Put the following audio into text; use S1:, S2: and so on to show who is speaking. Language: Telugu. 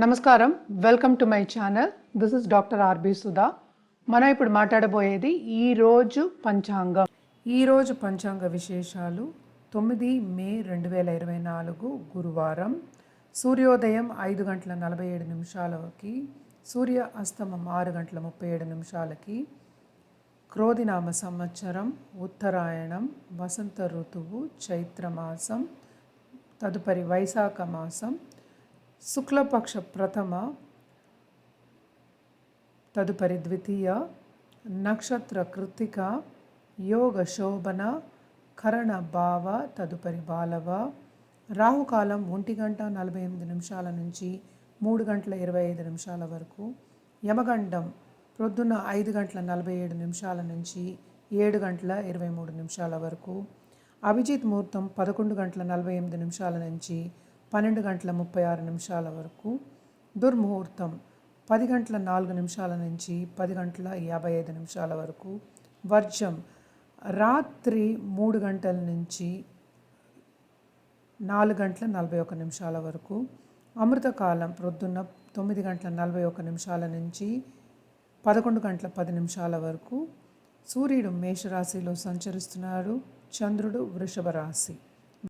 S1: నమస్కారం, welcome to my channel. This is doctor R B Sudha. మనం ఇప్పుడు మాట్లాడబోయేది ఈరోజు పంచాంగ విశేషాలు. 9 మే 2024 గురువారం. సూర్యోదయం 5 గంటల 47 నిమిషాలకి, సూర్య అస్తమం 6 గంటల 37 నిమిషాలకి. క్రోధినామ సంవత్సరం, ఉత్తరాయణం, వసంత ఋతువు, చైత్రమాసం, తదుపరి వైశాఖ మాసం, శుక్లపక్ష ప్రథమ, తదుపరి ద్వితీయ, నక్షత్ర కృత్తిక, యోగ శోభన, కరణ భావ, తదుపరి బాలవ. రాహుకాలం 1 గంట 48 నిమిషాల నుంచి 3 గంటల 25 నిమిషాల వరకు. యమగండం ప్రొద్దున 5 గంటల 47 నిమిషాల నుంచి 7 గంటల 23 నిమిషాల వరకు. అభిజిత్ ముహూర్తం 11 గంటల 48 నిమిషాల నుంచి 12 గంటల 36 నిమిషాల వరకు. దుర్ముహూర్తం 10 గంటల 4 నిమిషాల నుంచి 10 గంటల 55 నిమిషాల వరకు. వర్జం రాత్రి 3 గంటల నుంచి 4 గంటల 41 నిమిషాల వరకు. అమృతకాలం ప్రొద్దున్న 9 గంటల 41 నిమిషాల నుంచి 11 గంటల 10 నిమిషాల వరకు. సూర్యుడు మేషరాశిలో సంచరిస్తున్నాడు, చంద్రుడు వృషభ రాశి.